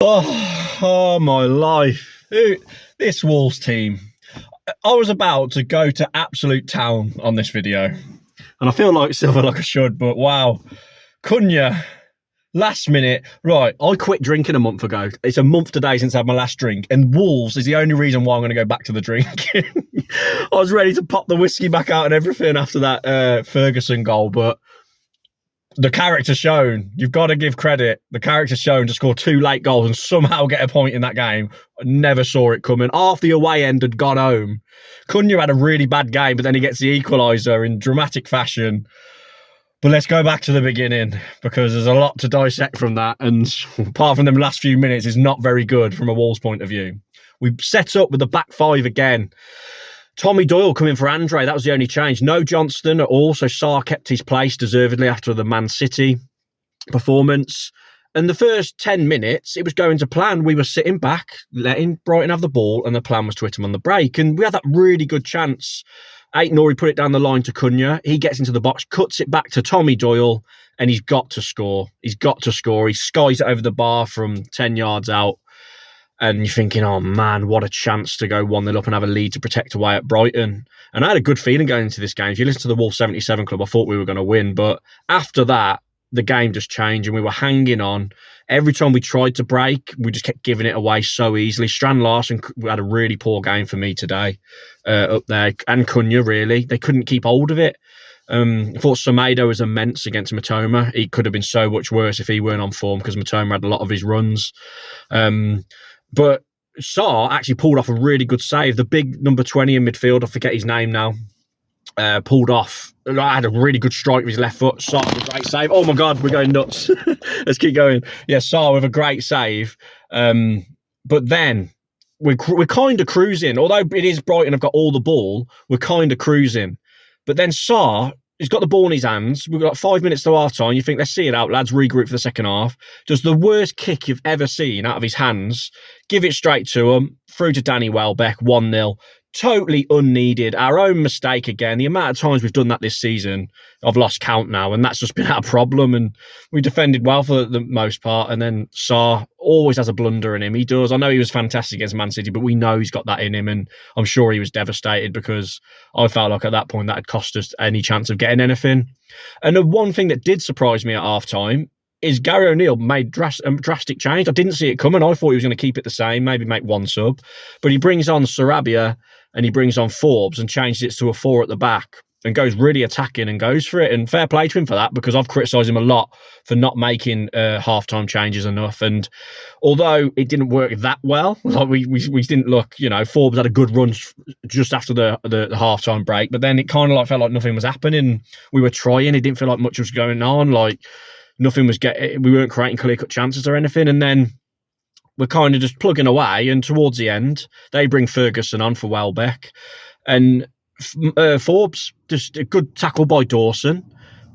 Oh my life. This Wolves team. I was about to go to absolute town on this video. And I feel like I should, but wow. CUNHA, last minute. Right, I quit drinking a month ago. It's a month today since I had my last drink. And Wolves is the only reason why I'm going to go back to the drink. I was ready to pop the whiskey back out and everything after that Ferguson goal, but the character shown, you've got to give credit. The character shown to score 2 late goals and somehow get a point in that game. I never saw it coming. Half the away end had gone home. CUNHA had a really bad game, but then he gets the equaliser in dramatic fashion. But let's go back to the beginning, because there's a lot to dissect from that. And apart from them last few minutes, it's not very good from a Wolves point of view. We set up with the back 5 again. Tommy Doyle coming for Andre, that was the only change. No Johnston at all, so Sarr kept his place deservedly after the Man City performance. And the first 10 minutes, it was going to plan. We were sitting back, letting Brighton have the ball, and the plan was to hit him on the break. And we had that really good chance. Aït-Nouri put it down the line to CUNHA. He gets into the box, cuts it back to Tommy Doyle, and he's got to score. He's got to score. He skies it over the bar from 10 yards out. And you're thinking, oh man, what a chance to go 1-0 up and have a lead to protect away at Brighton. And I had a good feeling going into this game. If you listen to the Wolves 77 Club, I thought we were going to win. But after that, the game just changed and we were hanging on. Every time we tried to break, we just kept giving it away so easily. Strand Larsen had a really poor game for me today up there. And CUNHA, really. They couldn't keep hold of it. I thought Semedo was immense against Matoma. He could have been so much worse if he weren't on form, because Matoma had a lot of his runs. But Sarr actually pulled off a really good save. The big number 20 in midfield, I forget his name now, pulled off. I had a really good strike with his left foot. Sarr with a great save. Oh my God, we're going nuts. Let's keep going. Yeah, Sarr with a great save. But then we're kind of cruising. Although it is Brighton have got all the ball, we're kind of cruising. But then Sarr, he's got the ball in his hands. We've got 5 minutes to half time. You think, let's see it out, lads, regroup for the second half. Does the worst kick you've ever seen out of his hands, give it straight to him, through to Danny Welbeck, 1-0. Totally unneeded. Our own mistake again. The amount of times we've done that this season, I've lost count now, and that's just been our problem. And we defended well for the most part. And then Sarr always has a blunder in him. He does. I know he was fantastic against Man City, but we know he's got that in him. And I'm sure he was devastated, because I felt like at that point that had cost us any chance of getting anything. And the one thing that did surprise me at half time is Gary O'Neill made drastic change. I didn't see it coming. I thought he was going to keep it the same, maybe make one sub. But he brings on Sarabia and he brings on Forbes and changes it to a 4 at the back and goes really attacking and goes for it. And fair play to him for that, because I've criticised him a lot for not making half-time changes enough. And although it didn't work that well, like we didn't look, Forbes had a good run just after the half-time break, but then it kind of felt like nothing was happening. We were trying. It didn't feel like much was going on. Like nothing was we weren't creating clear-cut chances or anything. And then we're kind of just plugging away, and towards the end, they bring Ferguson on for Welbeck. And Forbes, just a good tackle by Dawson.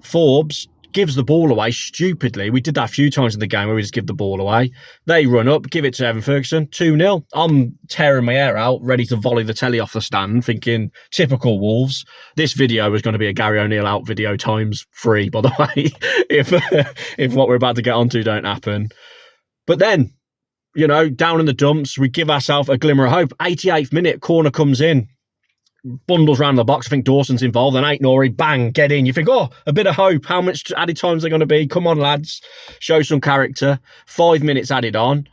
Forbes gives the ball away stupidly. We did that a few times in the game where we just give the ball away. They run up, give it to Evan Ferguson, 2-0. I'm tearing my hair out, ready to volley the telly off the stand, thinking, typical Wolves. This video was going to be a Gary O'Neill out video times 3, by the way, if what we're about to get onto don't happen. But then, down in the dumps, we give ourselves a glimmer of hope. 88th minute, corner comes in, bundles round the box. I think Dawson's involved, and Aït-Nouri, bang, get in. You think, oh, a bit of hope. How much added times are going to be? Come on, lads, show some character. 5 minutes added on,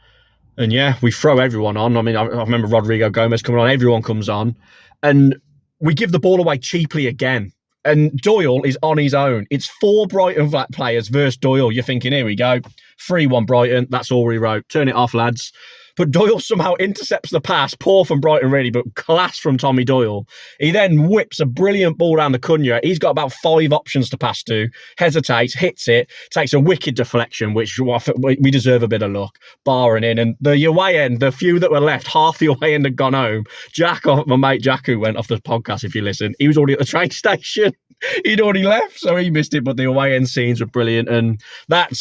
and yeah, we throw everyone on. I mean, I remember Rodrigo Gomez coming on. Everyone comes on, and we give the ball away cheaply again. And Doyle is on his own. It's 4 Brighton players versus Doyle. You're thinking, here we go. 3-1 Brighton. That's all we wrote. Turn it off, lads. But Doyle somehow intercepts the pass. Poor from Brighton, really, but class from Tommy Doyle. He then whips a brilliant ball down the CUNHA. He's got about 5 options to pass to. Hesitates, hits it, takes a wicked deflection, which we deserve a bit of luck, barring in. And the away end, the few that were left, half the away end had gone home. My mate Jack, who went off the podcast, if you listen, he was already at the train station. He'd already left, so he missed it, but the away end scenes were brilliant, and that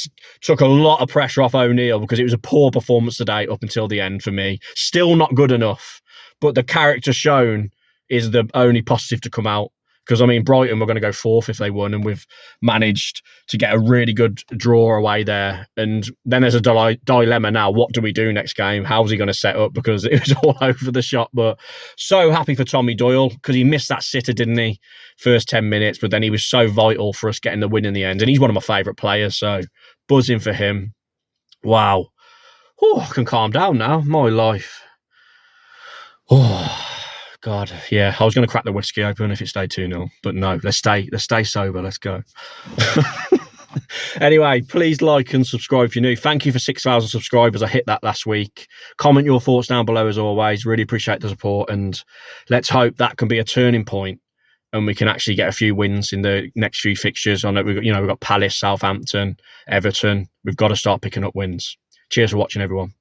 took a lot of pressure off O'Neill, because it was a poor performance today up until the end for me. Still not good enough, but the character shown is the only positive to come out. Because, I mean, Brighton were going to go fourth if they won, and we've managed to get a really good draw away there. And then there's a dilemma now. What do we do next game? How's he going to set up? Because it was all over the shop. But so happy for Tommy Doyle, because he missed that sitter, didn't he? First 10 minutes, but then he was so vital for us getting the win in the end. And he's one of my favourite players, so buzzing for him. Wow. Oh, I can calm down now. My life. Oh. God, yeah, I was going to crack the whiskey open if it stayed 2-0, but no, let's stay sober. Let's go. Anyway, please like and subscribe if you're new. Thank you for 6,000 subscribers. I hit that last week. Comment your thoughts down below as always. Really appreciate the support, and let's hope that can be a turning point and we can actually get a few wins in the next few fixtures. I know we've got Palace, Southampton, Everton. We've got to start picking up wins. Cheers for watching, everyone.